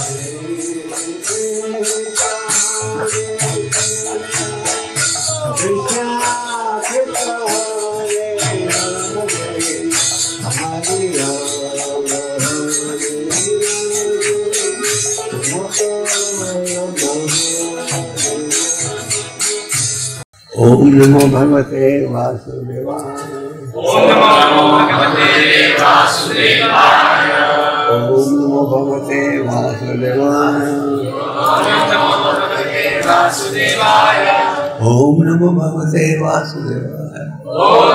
ओम नमो भगवते वासुदेवाय। ओम नमो भगवते वासुदेवाय। ओम नमो भगवते वासुदेवाय। ओम नमो भगवते वासुदेवाय। ओम नमो भगवते ओम वासुदेवाय।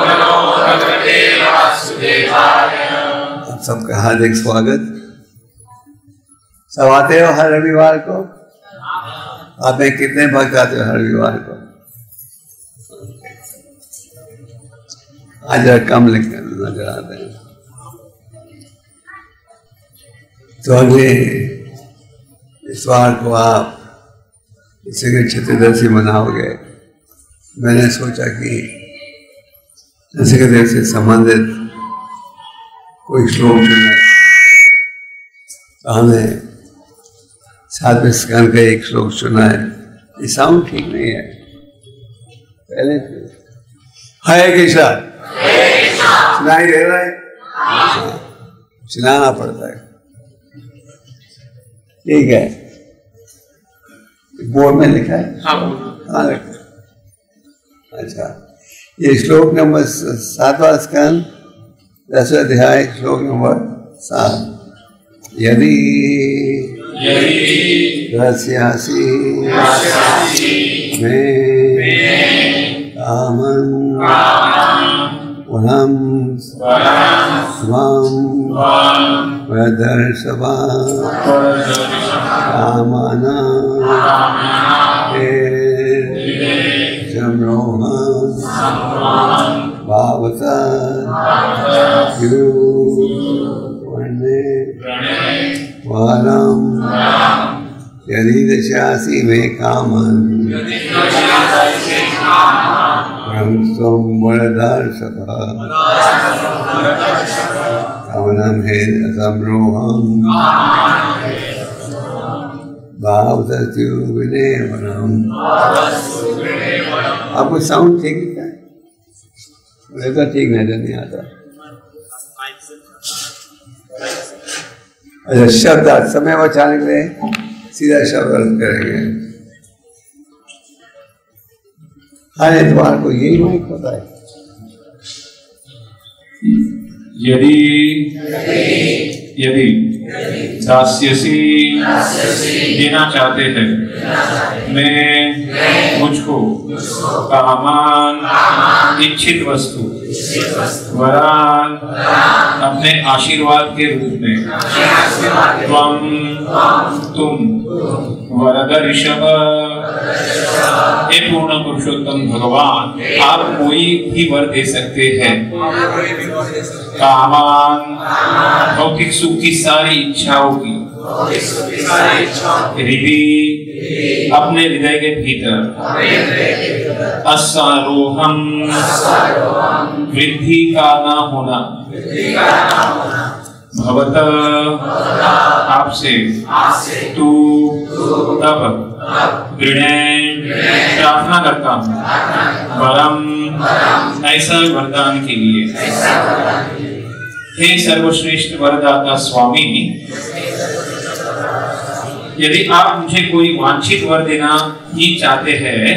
नमो भगवते वासुदेवाय। आप सबका हार्दिक स्वागत। सब आते हो हर रविवार को? आप में कितने भक्त आते हो हर रविवार को? आज कम लिखकर नजर आते हैं। तो अगले इस बार को आप इसी के चतुर्दशी मनाओगे। मैंने सोचा कि नचिकेता से संबंधित कोई श्लोक सुने। तो हमने सातवें स्कंद का एक श्लोक सुना है। ये साउंड ठीक नहीं है। पहले हरे कृष्णा सुनाई दे रहा है? सुनाना पड़ता है। ठीक है, बोर्ड में लिखा है। हाँ लिखा। अच्छा, ये श्लोक नंबर 7वां स्कंद 10वां अध्याय श्लोक नंबर 7। यदि रस्यासि में कामं वहं स्वं प्रदर्शवा कामना समरोहं भावता वालम यदि दशासि में कामं स्वं वरदर्शवा कामनं हे समरोहं भावतु विनयवरम्। आपको साउंड ठीक है? मुझे तो ठीक नजर नहीं आता। अच्छा, शब्द समय बचाने के लिए सीधा शब्द करेंगे। हर इतवार को यही माइक होता है। यदि दास्यसी देना चाहते हैं मैं मुझको कामान इच्छित वस्तु वरान अपने आशीर्वाद के रूप में तुम वरद ऋषभ हे पूर्ण पुरुषोत्तम भगवान आप कोई भी वर दे सकते हैं। कामान भौतिक सुख की सारी इच्छाओं की हृदय अपने हृदय के भीतर असारोहम वृद्धि का ना होना भवत आपसे तू तब प्रार्थना करता हूँ वरम ऐसा वरदान के लिए। हे सर्वश्रेष्ठ वरदाता स्वामी यदि आप मुझे कोई वांछित वर देना ही चाहते हैं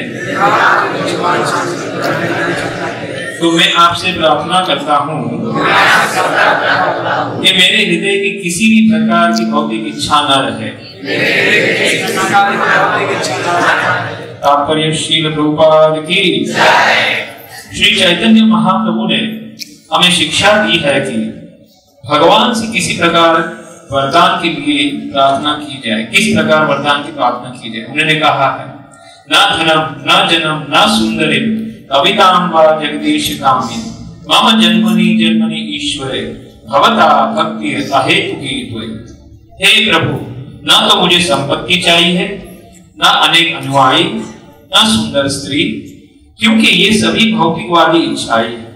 तो मैं आपसे प्रार्थना करता हूँ कि मेरे हृदय की किसी भी प्रकार की भौतिक इच्छा न रहे। तात्पर्य श्रील प्रभुपाद की। श्री चैतन्य महाप्रभु ने हमें शिक्षा दी है कि भगवान से किसी प्रकार वरदान के लिए प्रार्थना की जाए। किस प्रकार वरदान की प्रार्थना की जाए? उन्होंने कहा है ना धनम ना जन्म ना सुंदरी कवितां वा जगदीश कामी मम जन्मनि जन्मनि ईश्वरे भवता भक्ति अहेतुकी त्वयि। हे प्रभु ना तो मुझे संपत्ति चाहिए ना अनेक अनुयायी ना सुंदर स्त्री क्योंकि ये सभी भौतिकवादी इच्छाएं हैं।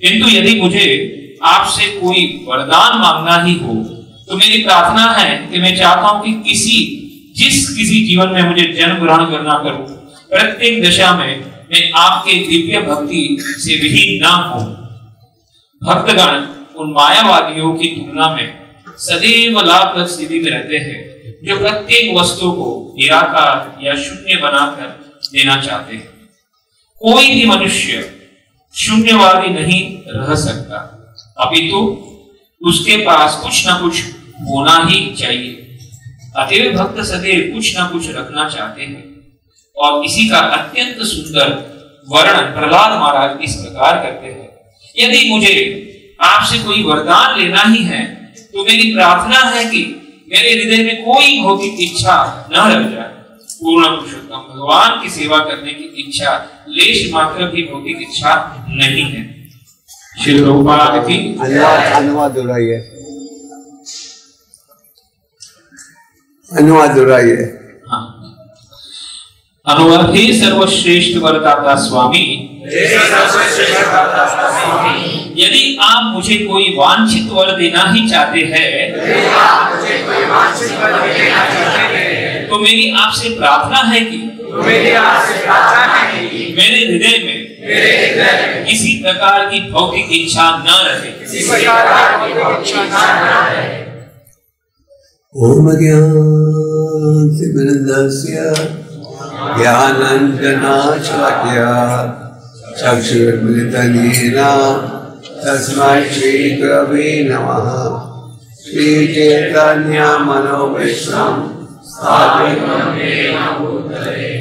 किंतु यदि मुझे आपसे कोई वरदान मांगना ही हो तो मेरी प्रार्थना है कि मैं चाहता हूं कि जिस किसी जीवन में मुझे जन्म ग्रहण करना करूं, प्रत्येक दशा में मैं आपके दिव्य भक्ति से विहीन ना हो। भक्तगण उन मायावादियों की तुलना में सदैव लाभप्रद स्थिति में रहते हैं, जो प्रत्येक वस्तु को निराकार या शून्य बनाकर देना चाहते हैं। कोई भी मनुष्य शून्यवादी नहीं रह सकता, अपितु उसके पास कुछ ना कुछ होना ही चाहिए। अतएव भक्त सदैव कुछ ना कुछ रखना चाहते हैं, और इसी का अत्यंत सुंदर वर्णन प्रहलाद महाराज इस प्रकार करते हैं। यदि मुझे आपसे कोई वरदान लेना ही है, तो मेरी प्रार्थना है कि मेरे हृदय में कोई भौतिक इच्छा न रह जाए। पूर्ण पुरुषोत्तम भगवान की सेवा करने की इच्छा, लेश मात्र भी भौतिक इच्छा नहीं है। श्री प्रभुपाद की अनुवाद दोहराइए, अनुवाद दोहराइए। हाँ, अनुवाद। हे सर्वश्रेष्ठ वरदाता स्वामी, यदि आप मुझे कोई वांछित वर देना ही चाहते हैं, तो मेरी आपसे प्रार्थना है कि मेरे हृदय में किसी प्रकार की भौतिक इच्छा न रहे। ओम ज्ञानतिमिरन्दस्य ज्ञानाञ्जनाशलाकया चक्षुरुन्मिलितं तस्मै श्रीगुरवे नमः। श्रीचैतन्यमनोभीष्टं स्थापितं येन भूतले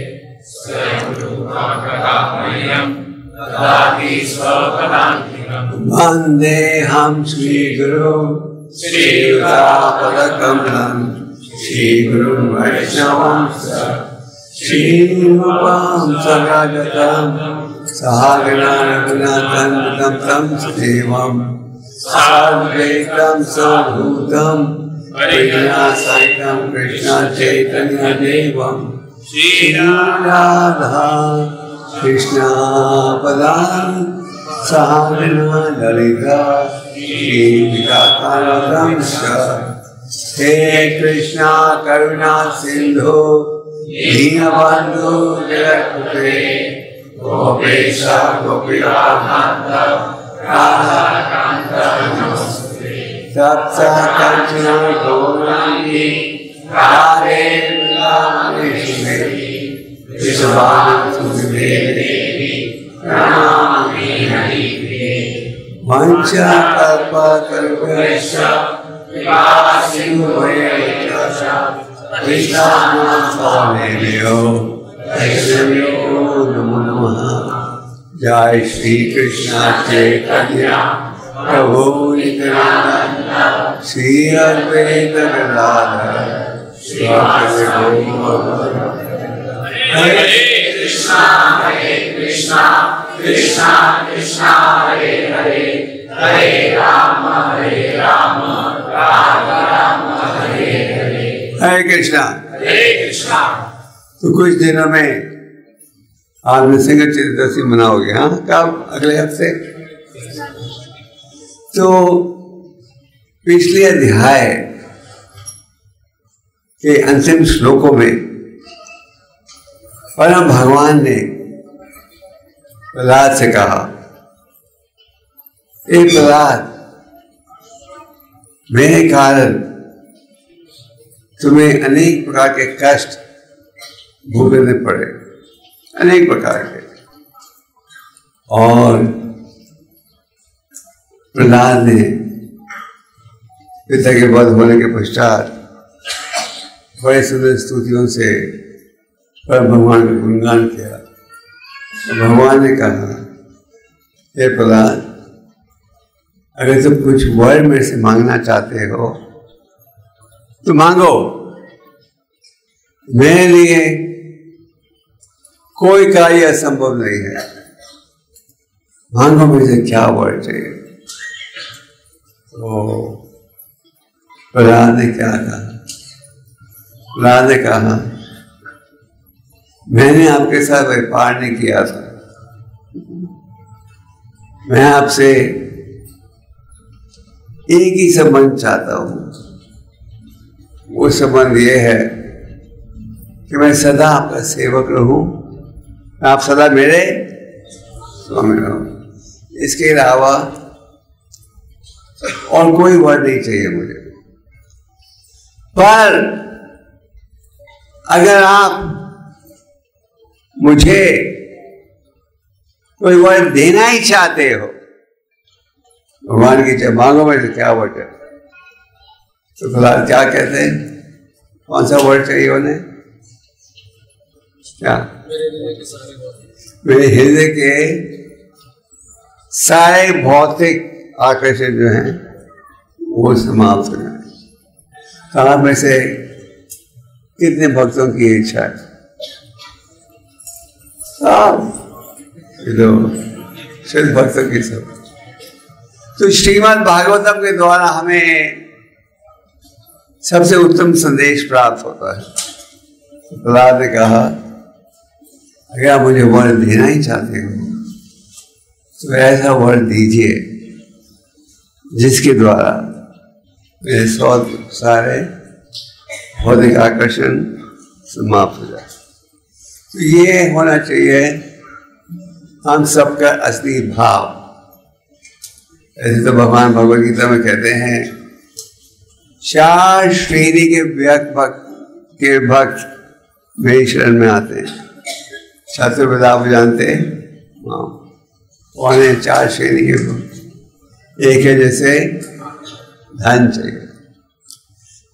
वन्देऽहं श्रीगुरुं श्रीयुतापदकमलं श्रीगुरुं वैष्णवंश्च श्रीरूपं सगजतं सहगणा रघुनाथं तं सदेवं सर्वैकं सभूतं परिणासैकं कृष्ण चैतन्यदेवं श्रीराधा कृष्णपदां सहगणा ललिता श्रीविशाखान्वितंश्च। हे कृष्णा करुणा सिंधु दीनबंधु जगत्पते गोपेश गोपीकान्त राधाकान्त नमोस्तुते। तप्तकाञ्चन गौराङ्गी राधे वृन्दावनेश्वरी वृषभानुसुते देवी प्रणमामि हरिप्रिये। वंशकल्पतरुभ्यश्च कृपासिन्धुभ्यश्च कृष्णास्वामिभ्यो वैष्णवेभ्यो नमो नमः। जय श्री कृष्ण चैतन्य प्रभु नित्यानंद श्री अद्वैत गदाधर श्रीवासदि गौर। हरे कृष्णा कृष्णा कृष्णा हरे हरे, हरे राम राम राम हरे हरे। हरे कृष्णा। तो कुछ दिनों में आप नृसिंह चतुर्दशी मनाओगे? हाँ, कब? अगले हफ्ते। तो पिछले अध्याय के अंतिम श्लोकों में परम भगवान ने प्रहलाद से कहा, हे प्रहलाद, मेरे कारण तुम्हें अनेक प्रकार के कष्ट भोगने पड़े, अनेक प्रकार के। और प्रहलाद ने पिता के वध होने के पश्चात बड़े सुंदर स्तुतियों से परम भगवान का गुणगान किया। तो भगवान ने कहा, हे प्रहलाद, अगर तुम कुछ वर मेरे से मांगना चाहते हो तो मांगो। मेरे लिए कोई कार्य असंभव नहीं है। मांगो मुझे क्या वर चाहिए। तो प्रहलाद ने क्या कहा? प्रहलाद ने कहा, मैंने आपके साथ व्यापार नहीं किया था, मैं आपसे एक ही संबंध चाहता हूं, वो संबंध ये है कि मैं सदा आपका सेवक रहूं, आप सदा मेरे स्वामी रहो। इसके अलावा और कोई वर्ड नहीं चाहिए मुझे। पर अगर आप मुझे कोई वर्ड देना ही चाहते हो, भगवान की जब मांगो में तो क्या वर्ड है, तो फिलहाल क्या कहते हैं, कौन सा वर्ड चाहिए उन्हें? क्या? मेरे हृदय के सारे भौतिक आकर्षण जो हैं वो समाप्त हो जाए। तो आप में से कितने भक्तों की इच्छा है? सिर्फ भक्तों की सब। तो श्रीमद् भागवतम के द्वारा हमें सबसे उत्तम संदेश प्राप्त होता है। तो प्रहलाद ने कहा, अगर आप मुझे वर देना ही चाहते हो तो ऐसा वर दीजिए जिसके द्वारा मेरे सारे भौतिक आकर्षण समाप्त हो जाए। तो ये होना चाहिए हम सबका असली भाव। ऐसे तो भगवान भगवद गीता में कहते हैं, 4 श्रेणी के भक्त मेरी शरण में आते हैं। छात्र आप जानते हैं कौन है 4 श्रेणी के भक्त? एक है जैसे धन चाहिए,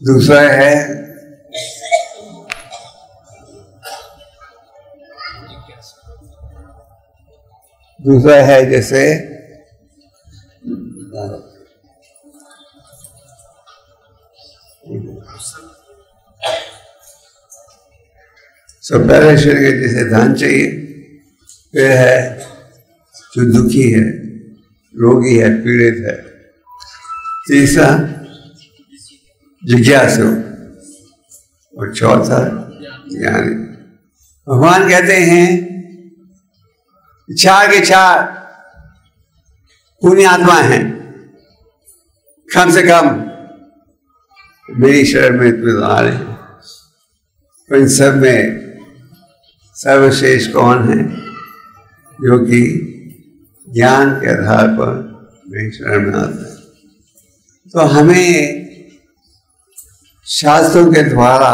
दूसरा है जैसे पहले श्रेणी के जैसे धन चाहिए, फिर है जो दुखी है, रोगी है, पीड़ित है, तीसरा जिज्ञासु और चौथा ज्ञानी। भगवान कहते हैं 4 के 4 पुण्य आत्मा हैं, कम से कम मेरी शरण में इतने आ रहे हैं। तो इन सब में सर्वश्रेष्ठ कौन है? जो कि ज्ञान के आधार पर मेरी शरण में आता है। तो हमें शास्त्रों के द्वारा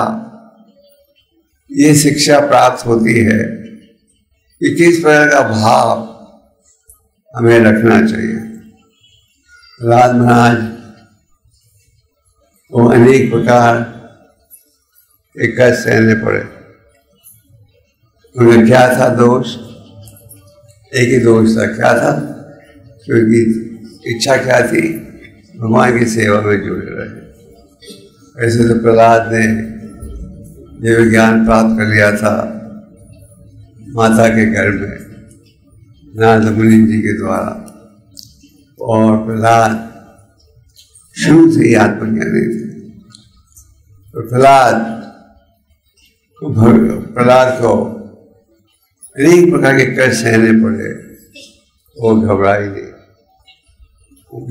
ये शिक्षा प्राप्त होती है कि किस प्रकार का भाव हमें रखना चाहिए। प्रहलाद महाराज को अनेक प्रकार के कष्ट सहने पड़े। उनका क्या था दोष? एक ही दोष था। क्या था? क्योंकि इच्छा क्या थी? भगवान की सेवा में जुड़े रहे। ऐसे तो प्रहलाद ने देव ज्ञान प्राप्त कर लिया था माता के घर में नारद मुनि जी के द्वारा, और प्रहलाद शुरू से ही आत्मज्ञानी थे। तो प्रहलाद को अनेक प्रकार के कष्ट सहने पड़े। वो घबराई नहीं,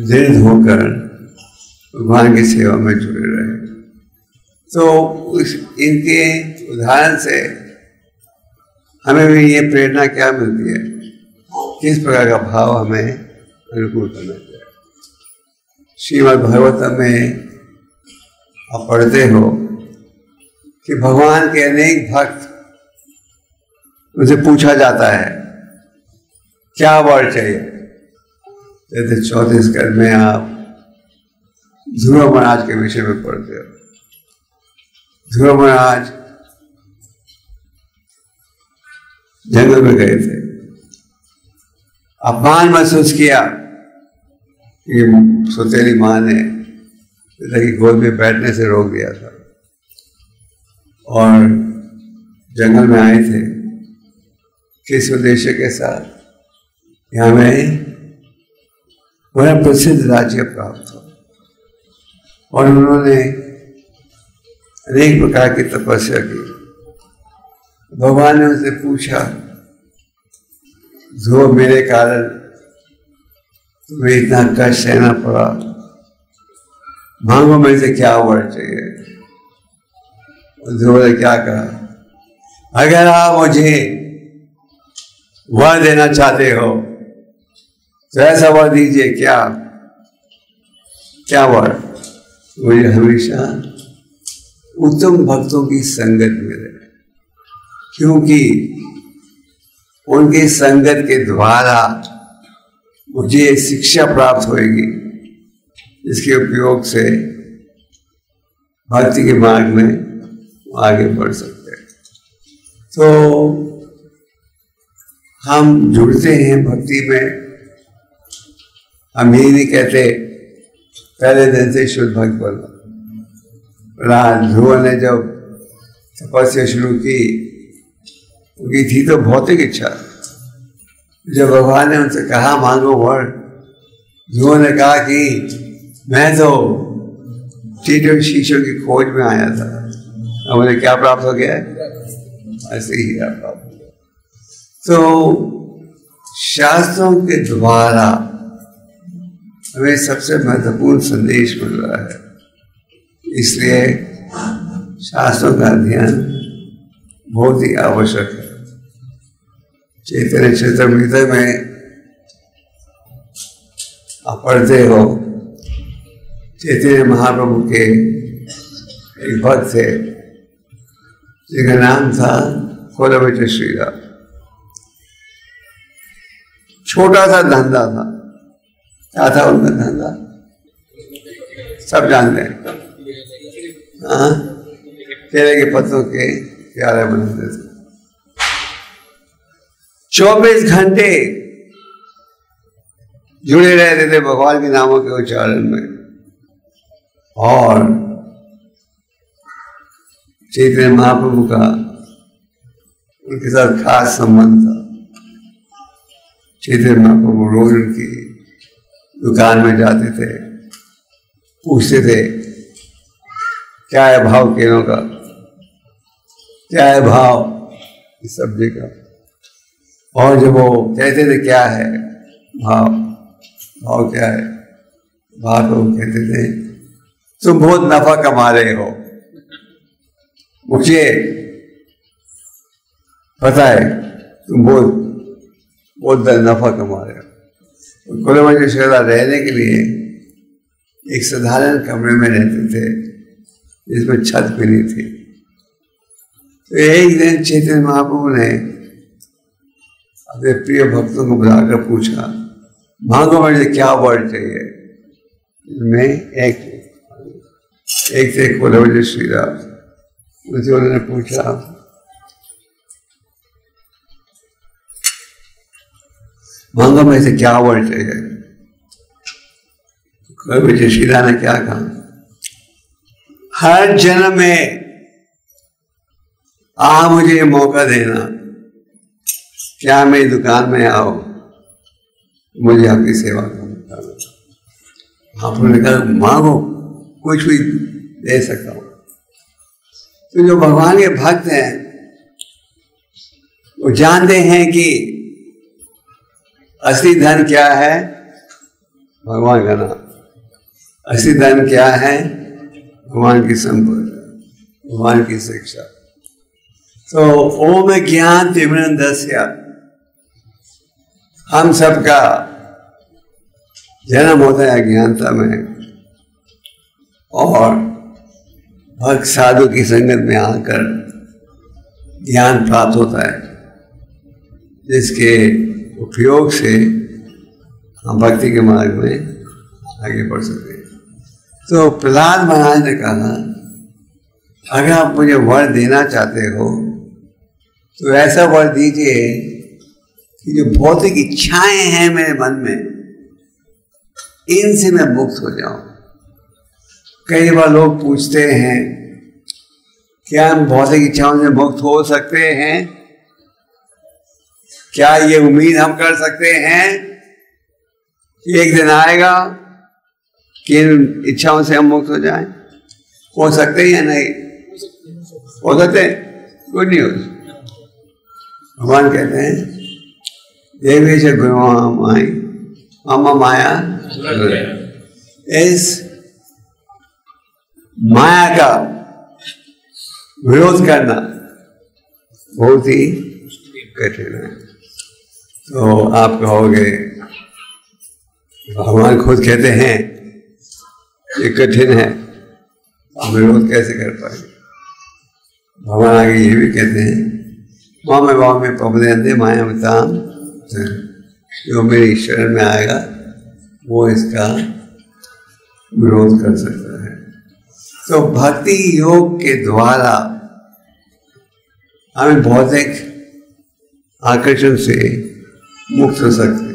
दृढ़ होकर भगवान की सेवा में जुड़े रहे। तो इनके उदाहरण से हमें भी ये प्रेरणा क्या मिलती है, किस प्रकार का भाव हमें अनुकूल करना चाहिए। श्रीमद् भागवतम में आप पढ़ते हो कि भगवान के अनेक भक्त, उनसे पूछा जाता है क्या वर चाहिए। जैसे 34 स्कंद में आप ध्रुव महाराज के विषय में पढ़ते हो। ध्रुव महाराज जंगल में गए थे, अपमान महसूस किया कि सौतेली माँ ने पिता की गोद में बैठने से रोक दिया था, और जंगल में आए थे किस उद्देश्य के साथ? यहाँ में बड़ा प्रसिद्ध राज्य प्राप्त हो, और उन्होंने अनेक प्रकार की तपस्या की। भगवान ने उनसे पूछा, जो मेरे कारण तुम्हें इतना कष्ट सहना पड़ा, मांगो मेरे से क्या वर चाहिए। ध्रुव ने क्या कहा, अगर आप मुझे वर देना चाहते हो तो ऐसा वर दीजिए। क्या क्या वर? मुझे हमेशा उत्तम भक्तों की संगत मिले, क्योंकि उनकी संगत के द्वारा मुझे शिक्षा प्राप्त होगी, जिसके उपयोग से भक्ति के मार्ग में आगे बढ़ सकते हैं। तो हम जुड़ते हैं भक्ति में। हम यही नहीं कहते पहले दिन से शुद्ध भक्त बनो। ध्रुव ने जब तपस्या शुरू की, उनकी थी तो भौतिक इच्छा। जब भगवान ने उनसे कहा मांगो वर, ध्रुव ने कहा कि मैं तो चीटों शीशों की खोज में आया था, अब मुझे क्या प्राप्त हो गया है? ऐसे ही प्राप्त हो गया। तो शास्त्रों के द्वारा हमें सबसे महत्वपूर्ण संदेश मिल रहा है, इसलिए शास्त्रों का अध्ययन बहुत ही आवश्यक है। चैतन्य चरितामृत में आप पढ़ते हो, चैतन्य महाप्रभु के एक भक्त थे जिनका नाम था कोलवच श्रीराम। छोटा सा धंधा था। क्या था उनका धंधा? सब जानते हैं। हाँ, केले के पत्तों के प्यारे बनाते थे। 24 घंटे जुड़े रहते थे भगवान के नामों के उच्चारण में, और चैतन्य महाप्रभु का उनके साथ खास संबंध था। चैतन्य महाप्रभु रोज उनकी दुकान में जाते थे, पूछते थे क्या है भाव केलों का, क्या है भाव इस सब्जी का, और जब वो कहते थे क्या है भाव, भाव क्या है, भाव तो कहते थे तुम बहुत नफा कमा रहे हो, मुझे पता है तुम बहुत नफा कमा रहे हो। कोलवच श्रीराम रहने के लिए एक साधारण कमरे में रहते थे जिसमें छत भी नहीं थी। तो एक दिन चैतन्य महाप्रभु ने अपने प्रिय भक्तों को बुलाकर पूछा, मांगो मुझे क्या वर चाहिए। मैं एक थे कोलवच श्रीराम। मुझे उन्होंने पूछा, मांगो में से क्या वर चाहिए। कोलवच श्रीराम ने क्या कहा, हर जन्म में मुझे मौका देना, क्या मेरी दुकान में आओ, मुझे आपकी सेवा करना। आपने कहा मांगो, कुछ भी दे सकता हूं। तो जो भगवान के भक्त हैं वो जानते हैं कि असली धन क्या है, भगवान का नाम। असली धन क्या है, भगवान की संपत्ति, भगवान की शिक्षा। तो ओम ज्ञान तिमिरंधस्य, हम सबका जन्म होता है अज्ञानता में, और भक्त साधु की संगत में आकर ज्ञान प्राप्त होता है, जिसके उपयोग से हम भक्ति के मार्ग में आगे बढ़ सकते हैं। तो प्रहलाद महाराज ने कहा, अगर आप मुझे वर देना चाहते हो तो ऐसा वर दीजिए कि जो भौतिक इच्छाएं हैं मेरे मन में, इनसे मैं मुक्त हो जाऊं। कई बार लोग पूछते हैं क्या हम भौतिक इच्छाओं से मुक्त हो सकते हैं? क्या ये उम्मीद हम कर सकते हैं कि एक दिन आएगा कि इन इच्छाओं से हम मुक्त हो जाएं? हो सकते हैं या नहीं हो सकते? Good news. भगवान कहते हैं देवी से गुरुमाई मामा माया, इस माया का विरोध करना बहुत ही कठिन है। तो आप कहोगे भगवान खुद कहते हैं ये कठिन है, आप विरोध कैसे कर पाएंगे? भगवान आगे ये भी कहते हैं माँ में पवदे माया मताम, जो मेरी शरण में आएगा वो इसका विरोध कर सकता है। तो भक्ति योग के द्वारा हमें भौतिक आकर्षण से मुक्त हो सकते हैं।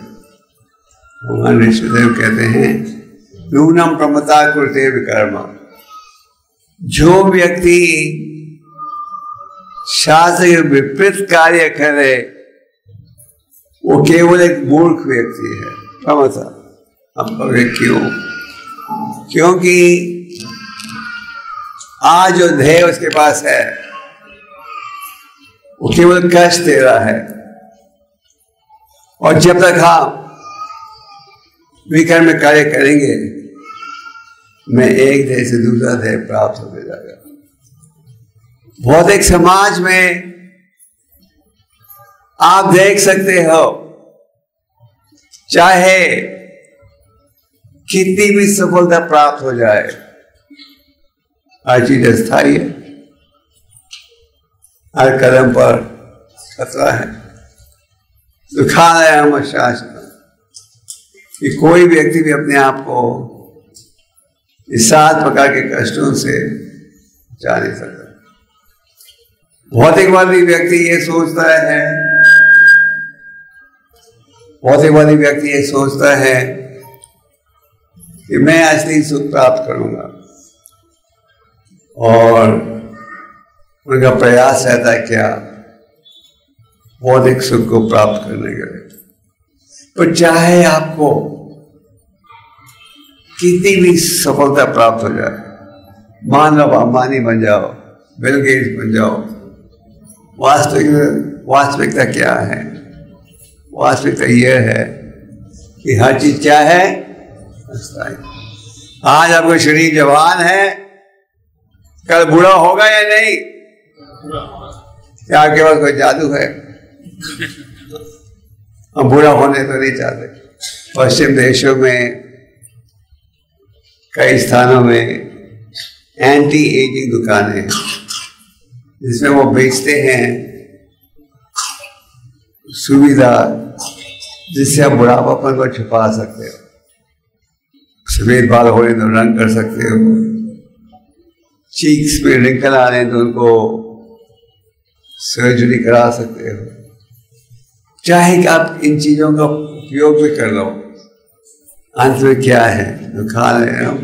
भगवान ऋषिदेव कहते हैं नूनम प्रमता कुरुते विकर्मा, जो व्यक्ति शास्त्र के विपरीत कार्य करे वो केवल एक मूर्ख व्यक्ति है। प्रमता, अब कहोगे क्यों? क्योंकि आज जो ध्येय उसके पास है वो केवल कष्ट दे रहा है, और जब तक हम विकर्म में कार्य करेंगे मैं एक ध्येय से दूसरा ध्येय प्राप्त होते जाएगा। भौतिक समाज में आप देख सकते हो चाहे कितनी भी सफलता प्राप्त हो जाए, हर चीज अस्थायी है, हर कदम पर खतरा है। दुखालय हम शासन कि कोई व्यक्ति भी अपने आप को इस 7 प्रकार के कष्टों से बचा नहीं सकता। भौतिकवादी व्यक्ति ये सोचता है, भौतिकवादी व्यक्ति ये सोचता है कि मैं असली सुख प्राप्त करूंगा, और उनका प्रयास रहता है क्या भौतिक सुख को प्राप्त करने के लिए। पर चाहे आपको कितनी भी सफलता प्राप्त हो जाए, मान लो अंबानी बन जाओ, बिल गेट्स बन जाओ, वास्तविकता क्या है? वास्तविकता यह है कि हर चीज क्या है? अस्थायी। आज आपका शरीर जवान है, कल बूढ़ा होगा या नहीं? क्या आपके पास कोई जादू है? हम बूढ़ा होने तो नहीं चाहते। पश्चिम देशों में कई स्थानों में एंटी एजिंग दुकानें हैं जिसमें वो बेचते हैं सुविधा जिससे आप बुढ़ापापन को छुपा सकते हो। सफेद बाल हो रहे तो रंग कर सकते हो, चीक्स में रिंकल आ रहे हैं तो उनको सर्जरी करा सकते हो। चाहे कि आप इन चीजों का उपयोग भी कर लो, अंत में क्या है? जो खा रहे हैं हम।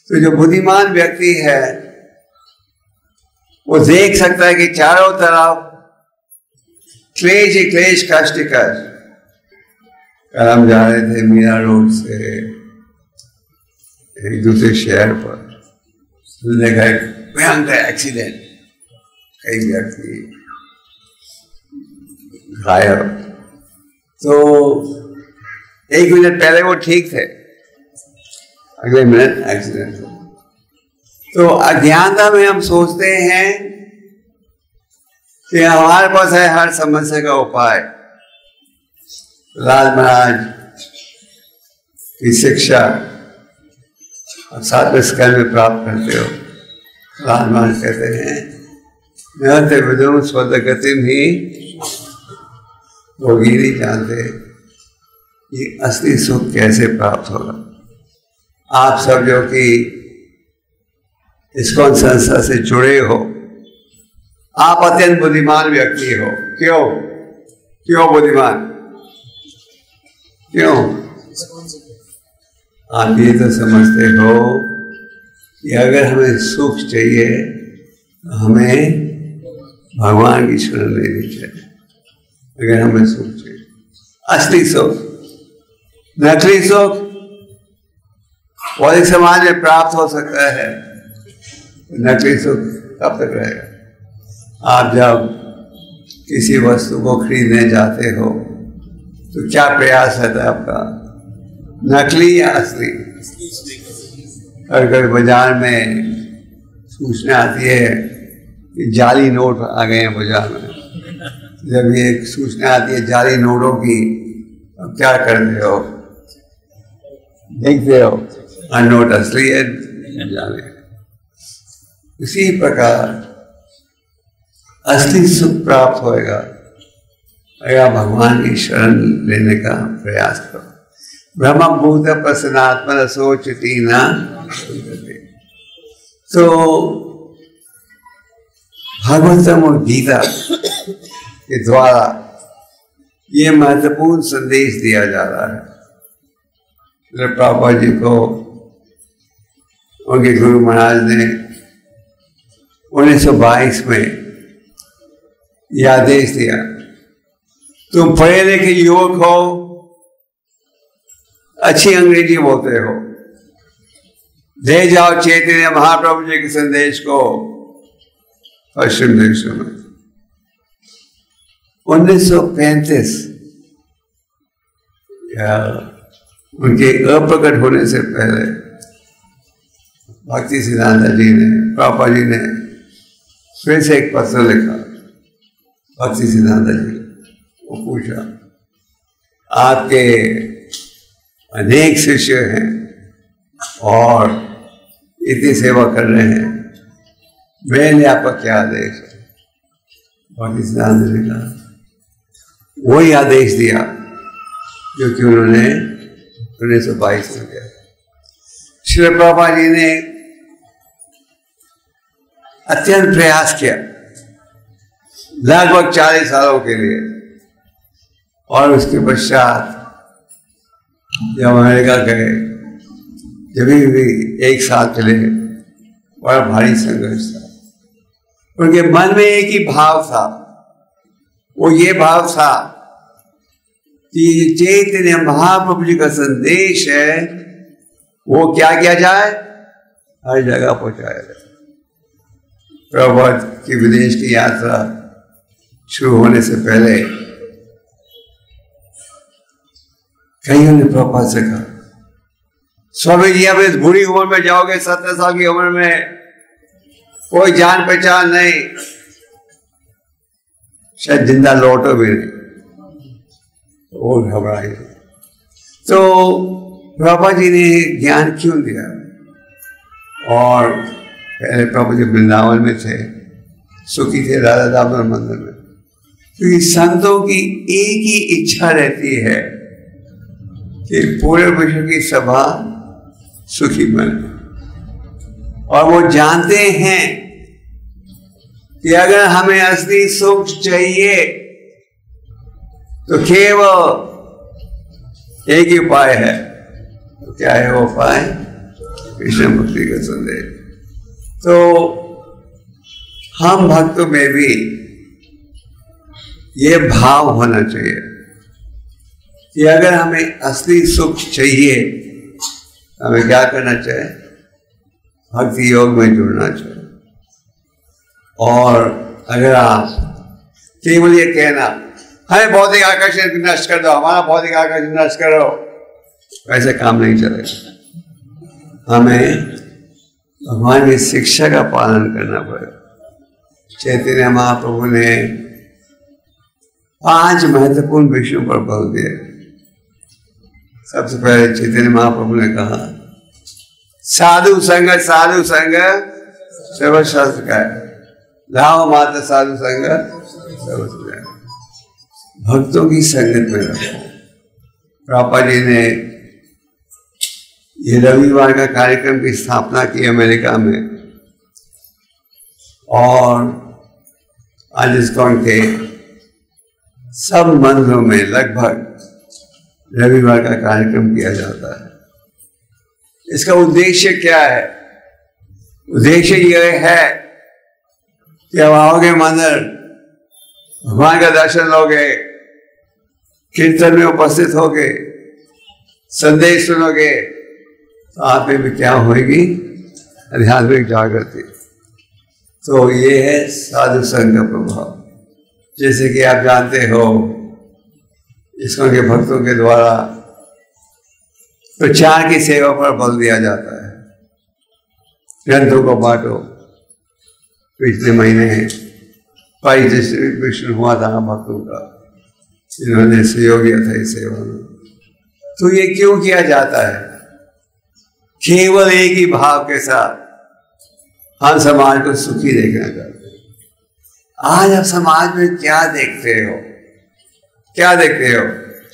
तो जो बुद्धिमान व्यक्ति है वो देख सकता है कि चारों तरफ क्लेश ही क्लेश, कष्ट ही कष्ट। कल हम जा रहे थे मीरा रोड से एक दूसरे शहर पर, देखा एक भयंकर एक्सीडेंट, कई व्यक्ति घायल। तो 1 मिनट पहले वो ठीक थे, अगले मिनट एक्सीडेंट हो। तो अज्ञानता में हम सोचते हैं कि हमारे पास है हर समस्या का उपाय। राज महाराज की शिक्षा और 7वें स्कंद में प्राप्त करते हो। राज महाराज कहते हैं नहते विदुम स्वदगतिम ही, वो भी नहीं जानते ये असली सुख कैसे प्राप्त होगा। आप सब जो कि इस्कॉन संस्था से जुड़े हो, आप अत्यंत बुद्धिमान व्यक्ति हो। क्यों? क्यों बुद्धिमान? क्यों? आप ये तो समझते हो कि अगर हमें सुख चाहिए तो हमें भगवान की शरण लेनी चाहिए। अगर हमें सुख चाहिए, असली सुख, नकली सुख भौतिक समाज में प्राप्त हो सकता है, नकली सुख कब तक रहेगा? आप जब किसी वस्तु को खरीदने जाते हो तो क्या प्रयास रहता है आपका, नकली या असली? अगर बाजार में सूचना आती है कि जाली नोट आ गए हैं बाजार में। जब ये सूचना आती है जाली नोटों की, अब क्या करते हो? देखते हो नोट असली है जाने। इसी प्रकार असली सुख प्राप्त होएगा अगर भगवान की शरण लेने का प्रयास करो। ब्रह्म भूत प्रसन्नात्मा सोचती ना। तो भागवतम और गीता के द्वारा ये महत्वपूर्ण संदेश दिया जा रहा है। प्रभुपाद जी को उनके गुरु महाराज ने 1922 में यह आदेश दिया, तुम पढ़े लिखे युवक हो, अच्छी अंग्रेजी बोलते हो, ले जाओ चैतन्य महाप्रभु जी के संदेश को पश्चिम देशों में। 1935 उनके अप्रकट होने से पहले भक्ति सिद्धांत जी ने, प्रभुपाद जी ने फिर से एक पत्र लिखा भक्ति सिद्धांत जी को, पूछा आपके अनेक शिष्य हैं और इतनी सेवा कर रहे हैं, मैंने आपका क्या आदेश है? भक्ति सिद्धांत जी ने कहा वही आदेश दिया जो कि उन्होंने 1922 में किया। श्री प्रभुपाद जी ने अत्यंत प्रयास किया लगभग 40 सालों के लिए, और उसके पश्चात जब अमेरिका गए, जब भी 1 साल चले, बड़ा भारी संघर्ष था। उनके मन में एक ही भाव था, वो ये भाव था कि चैतन्य महाप्रभु जी का संदेश है वो क्या किया जाए, हर जगह पहुंचाया जाए। प्रभुपाद की विदेश की यात्रा शुरू होने से पहले कईयों ने प्रभुपाद से कहा, स्वामी जी अब इस बुरी उम्र में जाओगे, 70 साल की उम्र में, कोई जान पहचान नहीं, शायद जिंदा लौटो भी नहीं। वो घबराए। तो प्रभुपाद जी ने ज्ञान क्यों दिया? और पहले प्रभुपाद जी वृंदावन में थे, सुखी थे राधा दामोदर मंदिर में, क्योंकि संतों की एक ही इच्छा रहती है कि पूरे विश्व की सभा सुखी बने, और वो जानते हैं कि अगर हमें असली सुख चाहिए तो केवल एक ही उपाय है। तो क्या है वो उपाय? कृष्ण भक्ति का संदेश। तो हम भक्तों में भी ये भाव होना चाहिए कि अगर हमें असली सुख चाहिए हमें क्या करना चाहिए? भक्ति योग में जुड़ना चाहिए। और अगर आप केवल ये कहना हमें भौतिक आकर्षण नष्ट कर दो, हमारा भौतिक आकर्षण नष्ट करो, वैसे काम नहीं चलेगा। हमें भगवान की शिक्षा का पालन करना पड़ेगा। चैतन्य महाप्रभु ने 5 महत्वपूर्ण विषयों पर बल दिया। सबसे पहले चैतन्य महाप्रभु ने कहा साधु संग सर्वशास्त्र का है, लाभ मात्र साधु संग सर्वशास्त्र। भक्तों की संगत में रखो। प्रभुपाद जी ने ये रविवार का कार्यक्रम की स्थापना की अमेरिका में, और आज ISKCON के सब मंदिरों में लगभग रविवार का कार्यक्रम किया जाता है। इसका उद्देश्य क्या है? उद्देश्य यह है कि अब आओगे मंदिर, भगवान का दर्शन लोगे, कीर्तन में उपस्थित होगे, संदेश सुनोगे, तो आप में भी क्या होगी? आध्यात्मिक जागृति। तो ये है साधु संग का प्रभाव। जैसे कि आप जानते हो ISKCON के भक्तों के द्वारा प्रचार की सेवा पर बल दिया जाता है। ग्रंथों को बांटो, पिछले महीने 22 डिस्ट्रीब्यूशन हुआ था भक्तों का, जिन्होंने सहयोग दिया था इस सेवा में। तो ये क्यों किया जाता है? केवल एक ही भाव के साथ हम समाज को सुखी देखना चाहते हैं। आज आप समाज में क्या देखते हो? क्या देखते हो?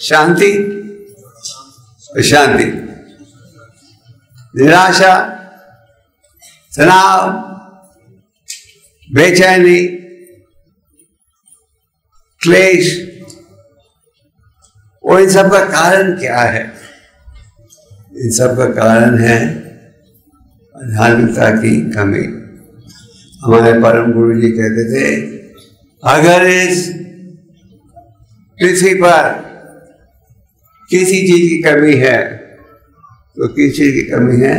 शांति, अशांति, निराशा, तनाव, बेचैनी, क्लेश। और इन सब का कारण क्या है? इन सब का कारण है धार्मिकता की कमी। हमारे परम गुरु जी कहते थे, अगर इस पृथ्वी पर किसी चीज की कमी है तो किस चीज की कमी है?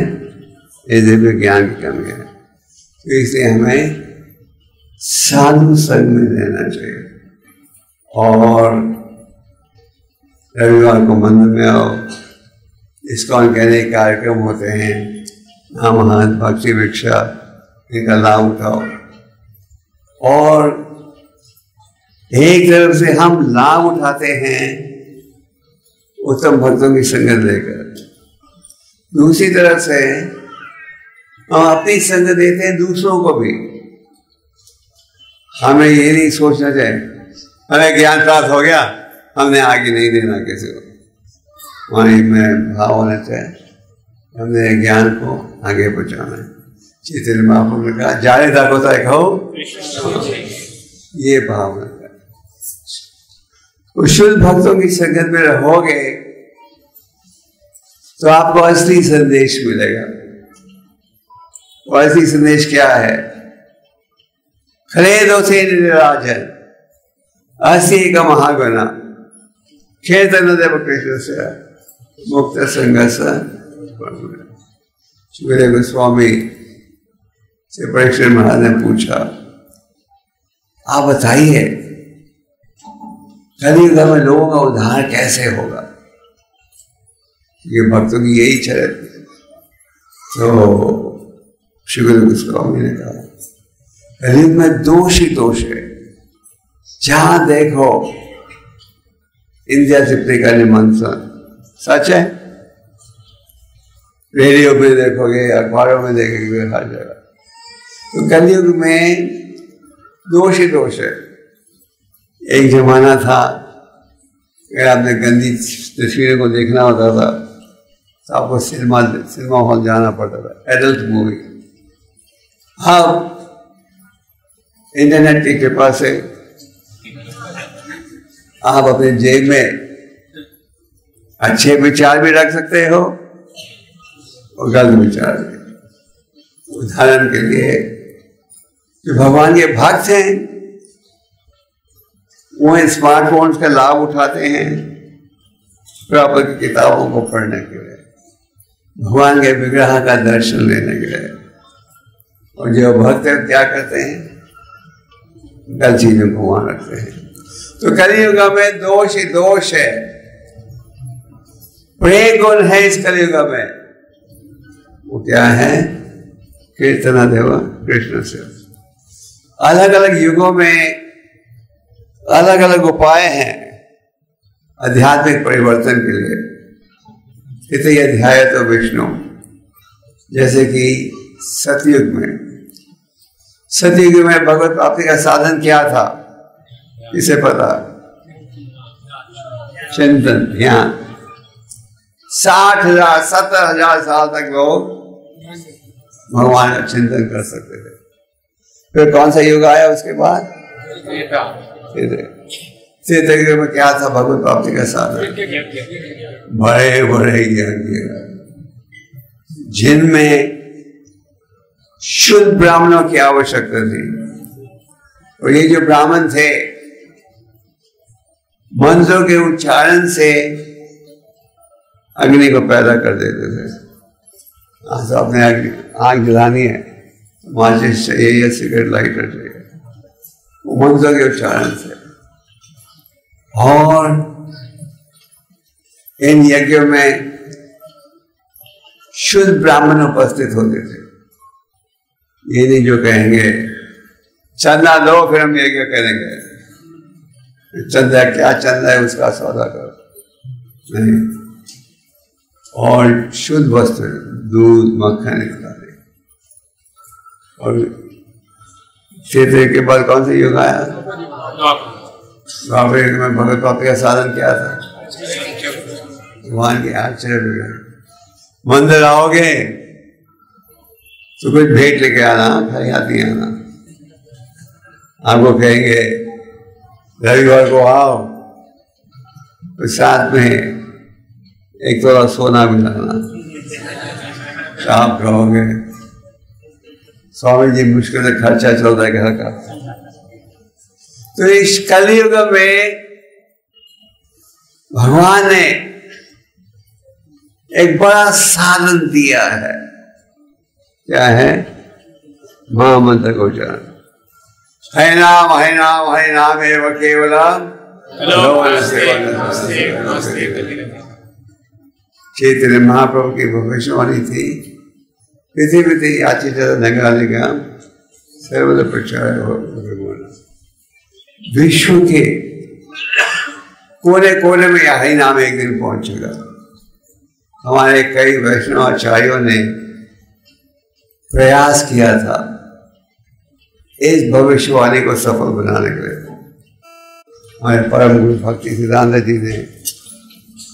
इस दिव्य ज्ञान की कमी है। तो इसलिए हमें साधु संग में रहना चाहिए। और रविवार को मंदिर में आओ, इस्कॉन कहने के कार्यक्रम होते हैं, महान भक्ति भिक्षा, इनका लाभ उठाओ। और एक तरफ से हम लाभ उठाते हैं उत्तम भक्तों की संगत लेकर, दूसरी तरफ से हम अपनी संगत देते हैं दूसरों को भी। हमें ये नहीं सोचना चाहिए हमें ज्ञान प्राप्त हो गया, हमने आगे नहीं देना किसी को। हमारे में भाव होना चाहिए, हमने ज्ञान को आगे पहुंचाना है। चैतन्य महाप्रभु ने कहा, जाने तक होता है कहो, ये भाव होना चाहिए। शुद्ध भक्तों की संगत में रहोगे तो आपको असली संदेश मिलेगा। और असली संदेश क्या है? खरे दो से निराजन असी का महागुना खेतन देव कृष्ण से मुक्त संघर्ष। सुखदेव गोस्वामी से परीक्षित महाराज ने पूछा, आप बताइए कलियुग में लोगों का उद्धार कैसे होगा? ये भक्तों की यही चरित। तो सुखदेव गोस्वामी ने कहा, कलियुग में दोष ही दोष है। जहां देखो इंडिया चिपटे का निमंत्रण, सच है। रेडियो पे देखोगे, अखबारों में देखेंगे, हर जगह। तो कलयुग में दोष ही दोष है। एक जमाना था अगर आपने गंदी तस्वीरों को देखना होता था तो आपको सिनेमा हॉल जाना पड़ता था, एडल्ट मूवी। अब इंटरनेट की कृपा से आप अपने जेब में अच्छे विचार भी रख सकते हो और गलत विचार भी। उदाहरण के लिए जो भगवान के भक्त हैं वो इन स्मार्टफोन्स का लाभ उठाते हैं प्रॉपर की किताबों को पढ़ने के लिए, भगवान के विग्रह का दर्शन लेने के लिए। और जो भक्त है क्या करते हैं? गलत चीजों को वहां रखते हैं। तो कलियुग में दोष ही दोष है। प्रेम गुण है इस कलियुग में, वो क्या है? कीर्तना देवा कृष्ण से। अलग अलग युगों में अलग अलग उपाय हैं आध्यात्मिक परिवर्तन के लिए। इतने अध्याय तो विष्णु, जैसे कि सतयुग में भगवत प्राप्ति का साधन क्या था? किसे पता? चिंतन, ध्यान। 60,000 70,000 साल तक लोग भगवान का चिंतन कर सकते थे। फिर कौन सा युग आया उसके बाद? त्रेता युग में क्या था भगवत प्राप्ति का साधन? बड़े बड़े यज्ञ, जिनमें शुद्ध ब्राह्मणों की आवश्यकता थी। और ये जो ब्राह्मण थे मंत्रों के उच्चारण से अग्नि को पैदा कर देते थे। तो अपने आग जलानी है, माचिस चाहिए या सिगरेट लाइटर चाहिए, मंत्रों के उच्चारण से। और इन यज्ञों में शुद्ध ब्राह्मण उपस्थित होते थे। ये नहीं जो कहेंगे चंदा दो फिर हम यज्ञ करेंगे। चंदा क्या चंदा है उसका सौदा करो नहीं, और शुद्ध वस्त्र दूध मक्खन निकाले। और क्षेत्र के बाद कौन सा युग आया? द्वापर युग में भगवत प्राप्ति का साधन क्या था? भगवान के आचरण। मंदिर आओगे तो कुछ भेंट लेके आना, खाली हाथ नहीं आना। आपको कहेंगे रविवार को आओ तो साथ में एक थोड़ा सोना भी लाना, तो आप कहोगे स्वामी जी मुश्किल से खर्चा चल रहा है घर का। तो इस कलयुग में भगवान ने एक बड़ा साधन दिया है। क्या है? महामंत्र को उच्चारण। है नाम एवं केवलम चैतन्य महाप्रभु की भविष्यवाणी थी। पृथ्वी थी आची नगाने का सर्वदा प्रचार हो। विश्व के कोने कोने में यह ही नाम एक दिन पहुंचेगा। हमारे कई वैष्णव आचार्यों ने प्रयास किया था इस भविष्यवाणी को सफल बनाने के लिए। हमारे परम गुरु भक्ति सिद्धांत जी ने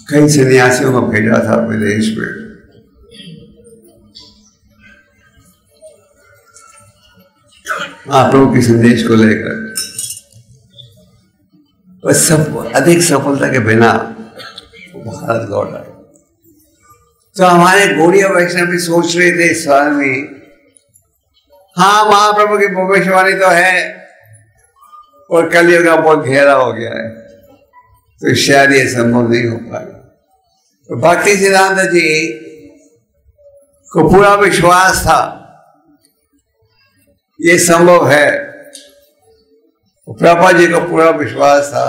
कई सन्यासियों को भेजा था अपने देश में। महाप्रभु के संदेश को लेकर, पर सब अधिक सफलता के बिना भारत लौट आए। तो हमारे गौड़ीय वैष्णव भी सोच रहे थे इस साल में, हाँ महाप्रभु की भविष्यवाणी तो है और कलयुग का बहुत घेरा हो गया है, तो शायद ये संभव नहीं हो पाएगा। तो भक्ति सिद्धांत जी को पूरा विश्वास था ये संभव है। प्रभुपाद जी को पूरा विश्वास था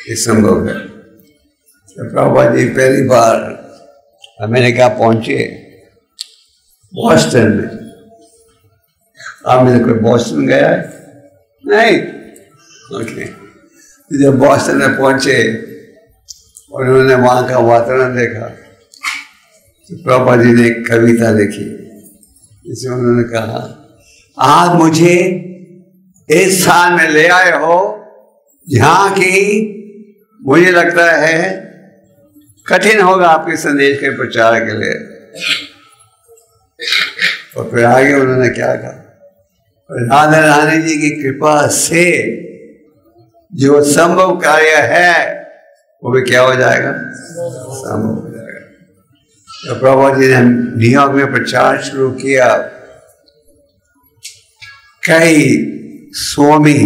ये संभव है। तो प्रभुपाद जी पहली बार अमेरिका पहुंचे बॉस्टन में। आप में कोई बॉस्टन गया है? नहीं? ओके। तो जब बॉस्टन में पहुंचे और उन्होंने वहां का वातावरण देखा तो प्रभुपाद जी ने एक कविता लिखी जिसमें उन्होंने कहा, आप मुझे इस स्थान में ले आए हो जहां की मुझे लगता है कठिन होगा आपके संदेश के प्रचार के लिए। और फिर आगे उन्होंने क्या कहा, राधा रानी जी की कृपा से जो संभव कार्य है वो भी क्या हो जाएगा? संभव हो जाएगा। तो प्रभुपाद जी ने न्यूयॉर्क में प्रचार शुरू किया। कई स्वामी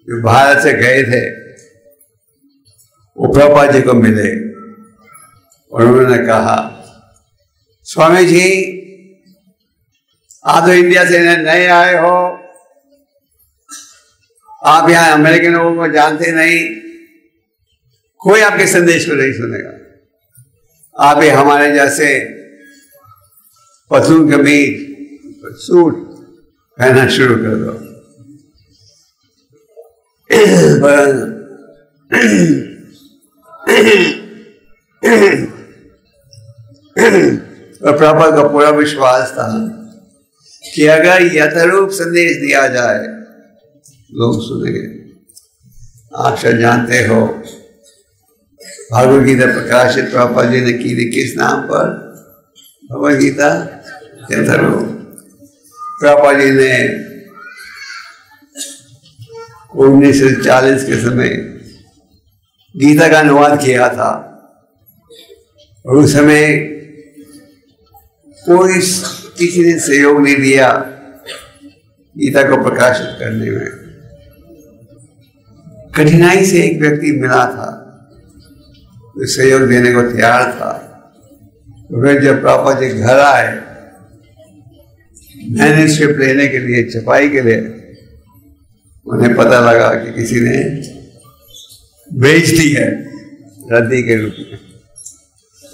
जो भारत से गए थे वो प्रभुपाद जी को मिले और उन्होंने कहा, स्वामी जी आप तो इंडिया से नए आए हो, आप यहाँ अमेरिकन लोगों को जानते नहीं, कोई आपके संदेश को नहीं सुनेगा। आप ही हमारे जैसे पतलून कमीज सूट पहनना शुरू कर दो। और प्रभुपाद का पूरा विश्वास था कि अगर यथारूप संदेश दिया जाए लोग सुनेंगे। आप सब जानते हो भगवद गीता प्रकाशित प्रभुपाद जी ने की थी किस नाम पर? भगवद गीता यथारूप। प्रभुपाद जी ने 1940 के समय गीता का अनुवाद किया था और उस समय कोई किसी ने सहयोग नहीं दिया गीता को प्रकाशित करने में। कठिनाई से एक व्यक्ति मिला था जो सहयोग देने को तैयार था। तो फिर जब प्रभुपाद जी घर आए मैन्युस्क्रिप्ट लेने के लिए, छपाई के लिए, उन्हें पता लगा कि किसी ने बेच दी है रद्दी के रूप में।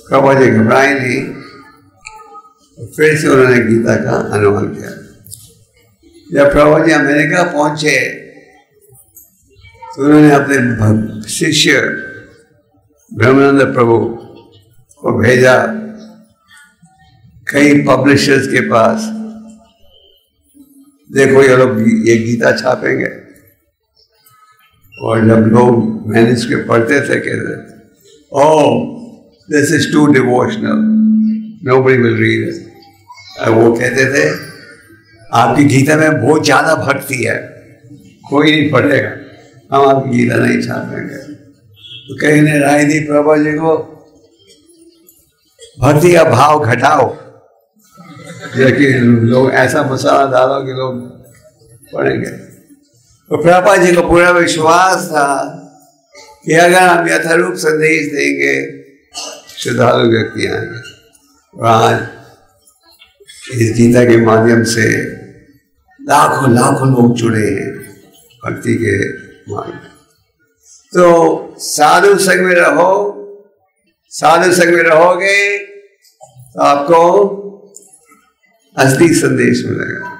प्रभुपाद जी घबराए नहीं, फिर से उन्होंने गीता का अनुवाद किया। जब प्रभु जी अमेरिका पहुंचे तो उन्होंने अपने शिष्य ब्रह्मानंद प्रभु को भेजा कई पब्लिशर्स के पास, देखो ये लोग ये गीता छापेंगे। और जब लोग मैन्युस्क्रिप्ट पढ़ते थे कहते oh this is too devotional, nobody will read it. वो कहते थे आपकी गीता में बहुत ज्यादा भक्ति है, कोई नहीं पढ़ेगा, हम आपकी गीता नहीं छापेंगे। तो कहीं ने राय दी प्रभु जी को भक्ति का भाव घटाओ, लेकिन लोग ऐसा मसाला डालो कि लोग पढ़ेंगे। तो प्रभुपाद जी को पूरा विश्वास था कि अगर हम यथारूप संदेश देंगे श्रद्धालु व्यक्ति आएंगे। और आज इस गीता के माध्यम से लाखों लाखों लोग जुड़े हैं भक्ति के मार्ग में। तो साधु संग में रहो, साधु संग में रहोगे तो आपको असली संदेश मिलेगा।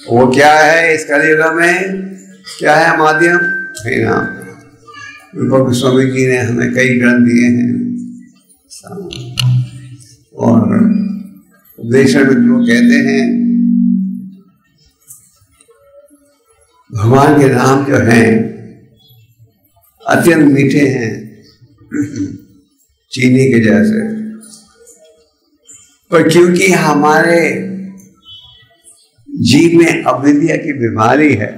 वो क्या है इस कलियुग में, क्या है माध्यम? हरिनाम। रूपा गोस्वामी जी ने हमें कई ग्रंथ दिए हैं और उपदेश में लोग कहते हैं भगवान के नाम जो हैं अत्यंत मीठे हैं, चीनी के जैसे, पर क्योंकि हमारे जीव में अविद्या की बीमारी है,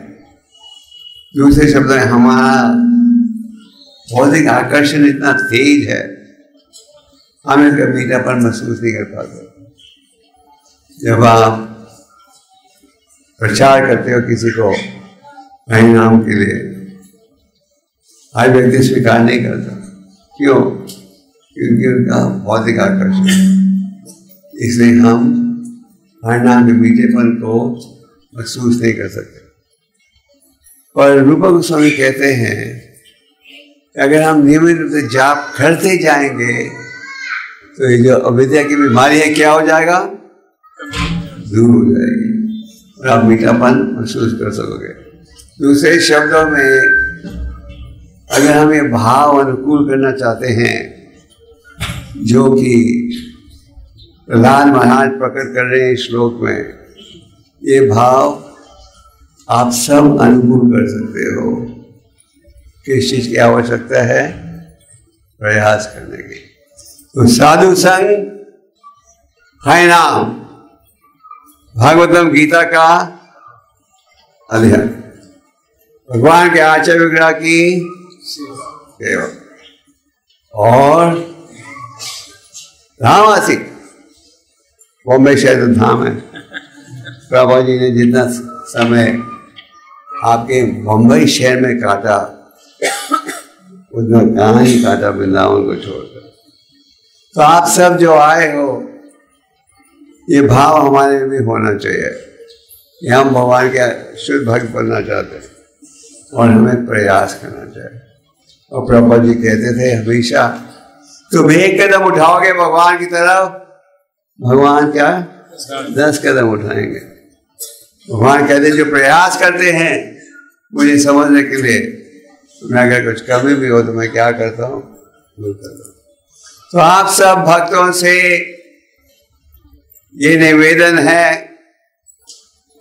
दूसरे शब्द में हमारा भौतिक आकर्षण इतना तेज है, हम इसका मीठापन महसूस नहीं कर पाते। जब आप प्रचार करते हो किसी को हरिनाम के लिए, हर व्यक्ति स्वीकार नहीं करता। क्यों? क्योंकि उनका भौतिक आकर्षण। इसलिए हम हरिनाम के मीठेपन को महसूस नहीं कर सकते। पर रूपा गोस्वामी कहते हैं कि अगर हम नियमित रूप से जाप करते जाएंगे तो ये जो अविद्या की बीमारी है क्या हो जाएगा? दूर हो जाएगी और आप मीठापन महसूस कर सकोगे। दूसरे शब्दों में अगर हम ये भाव अनुकूल करना चाहते हैं जो कि प्रहलाद महाराज प्रकट कर रहे हैं इस श्लोक में, ये भाव आप सब अनुकूल कर सकते हो। किस चीज की आवश्यकता है? प्रयास करने की। तो साधु संग हरिनाम भागवतम गीता का अध्ययन, भगवान के आचार्य विग्रह की सेवा और धामवासी। बॉम्बे शहर तो धाम है। प्रभु जी ने जितना समय आपके बम्बई शहर में काटा उतना कहाँ ही काटा वृंदावन को छोड़कर। तो आप सब जो आए हो, ये भाव हमारे में भी होना चाहिए कि हम भगवान के शुद्ध भक्त बनना चाहते हैं और हमें प्रयास करना चाहिए। और प्रभु जी कहते थे हमेशा तुम एक कदम उठाओगे भगवान की तरफ, भगवान क्या 10 कदम उठाएंगे। भगवान कहते जो प्रयास करते हैं मुझे समझने के लिए, मैं अगर कुछ कमी भी हो तो मैं क्या करता हूँ, दूर करता हूँ। तो आप सब भक्तों से ये निवेदन है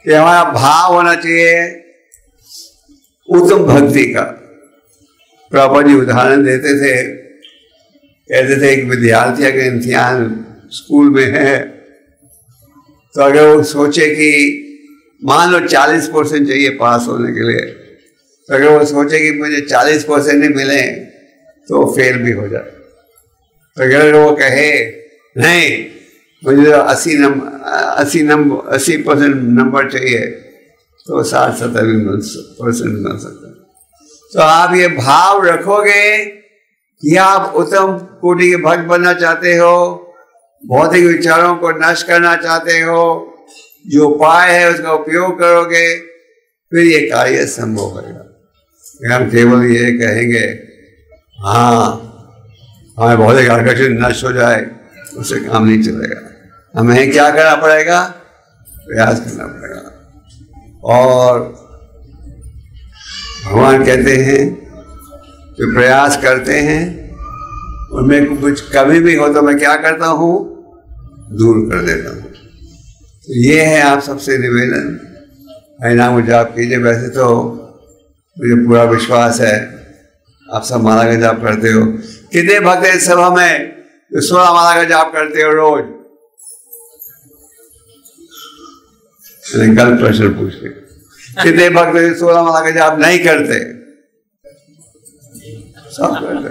कि हमारा भाव होना चाहिए उत्तम भक्ति का। प्रभु जी उदाहरण देते थे, कहते थे एक विद्यार्थी अगर इम्तिहान स्कूल में है तो अगर वो सोचे कि मान लो 40% चाहिए पास होने के लिए, तो अगर वो सोचे कि मुझे 40% नहीं मिले तो फेल भी हो जाए। तो अगर वो कहे नहीं मुझे 80% नंबर चाहिए तो 60-70% मिल सकता है। तो आप ये भाव रखोगे कि आप उत्तम कोटि के भक्त बनना चाहते हो, भौतिक विचारों को नष्ट करना चाहते हो, जो उपाय है उसका उपयोग करोगे, फिर ये कार्य संभव होगा। हम केवल ये कहेंगे हाँ हमें भौतिक आकर्षण नष्ट हो जाए, उससे काम नहीं चलेगा। हमें क्या करना पड़ेगा? प्रयास करना पड़ेगा। और भगवान कहते हैं जो प्रयास करते हैं उनमें कुछ कमी भी हो तो मैं क्या करता हूँ, दूर कर देता हूँ। तो ये है आप सबसे निवेदन, हरिनाम जाप कीजिए। वैसे तो मुझे पूरा विश्वास है आप सब माला का जाप करते हो। कितने भक्त इस सभा में जो 16 माला का जाप करते हो रोज? कल प्रश्न पूछते कितने भक्त 16 माला का जाप नहीं करते? सब करते,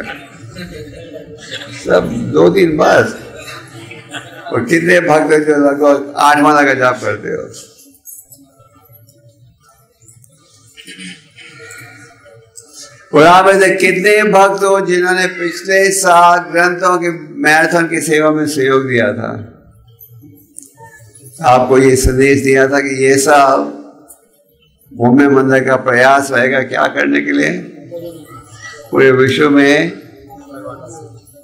सब 2-3 बस। और कितने भक्त जो लगभग 8 माला का जाप करते हो? और आप ऐसे कितने भक्त हो जिन्होंने पिछले साल ग्रंथों के मैराथन की सेवा में सहयोग दिया था? आपको ये संदेश दिया था कि ये साल मुंबई मंदिर का प्रयास रहेगा क्या करने के लिए? पूरे विश्व में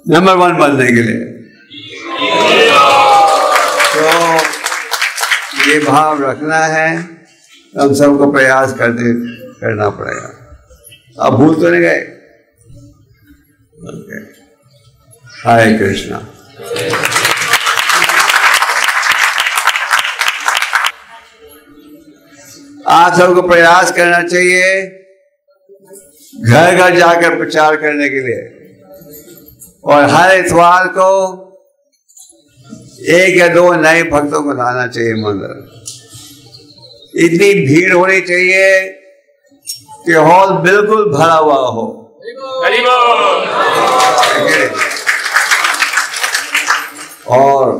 नंबर 1 बनने के लिए। तो ये भाव रखना है, हम सबको प्रयास करना पड़ेगा। आप भूल तो नहीं गए? ओके। हरे कृष्णा। आप सबको प्रयास करना चाहिए घर घर जाकर प्रचार करने के लिए, और हर इतवार को 1 या 2 नए भक्तों को लाना चाहिए मंदिर। इतनी भीड़ होनी चाहिए कि हॉल बिल्कुल भरा हुआ हो। और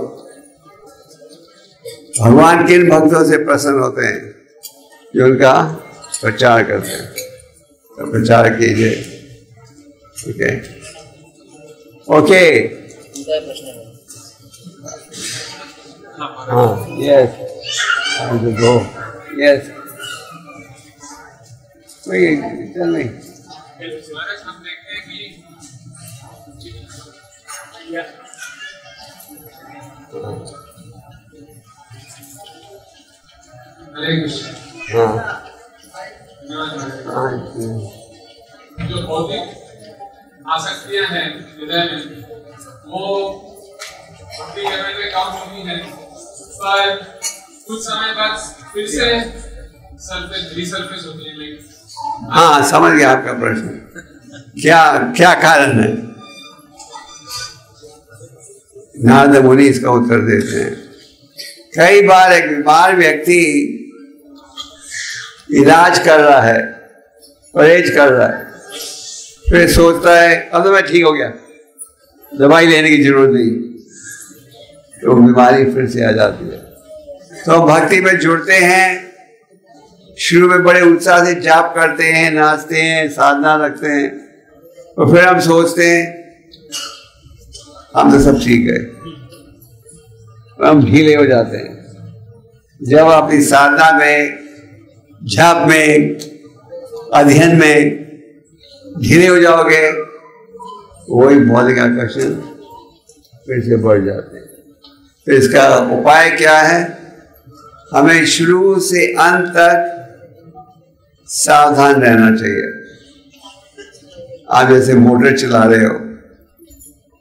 भगवान किन भक्तों से प्रसन्न होते हैं? जो उनका प्रचार करते हैं। तो प्रचार कीजिए। ठीक है, ओके। हाँ, यस, गो, यस। चल नहीं। जो भौतिक आसक्तियां हैं हृदय में, वो भक्ति करने में कम होती है, पर कुछ समय बाद फिर से रिसर्फेस होती है। हाँ, समझ गया आपका प्रश्न। क्या कारण है? नारद मुनि इसका उत्तर देते हैं। कई बार एक बीमार व्यक्ति इलाज कर रहा है, परहेज कर रहा है, फिर सोचता है अब तो मैं ठीक हो गया, दवाई लेने की जरूरत नहीं, तो बीमारी फिर से आ जाती है। तो भक्ति में जुड़ते हैं, शुरू में बड़े उत्साह से जाप करते हैं, नाचते हैं, साधना रखते हैं, और फिर हम सोचते हैं हम तो सब ठीक है, हम ढीले हो जाते हैं। जब अपनी साधना में, जप में, अध्ययन में ढीले हो जाओगे, वही भौतिक आकर्षण फिर से बढ़ जाते हैं। तो इसका उपाय क्या है? हमें शुरू से अंत तक सावधान रहना चाहिए। आप जैसे मोटर चला रहे हो,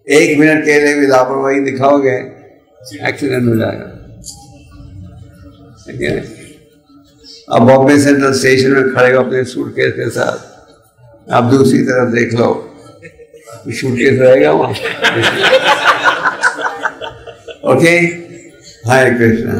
1 मिनट के लिए भी लापरवाही दिखाओगे, एक्सीडेंट हो जाएगा। ठीक है? अब बॉम्बे सेंट्रल स्टेशन में खड़े हो अपने सूटकेस के साथ, आप दूसरी तरफ देख लो, सूटकेस रहेगा वहां। ओके, हरे कृष्णा।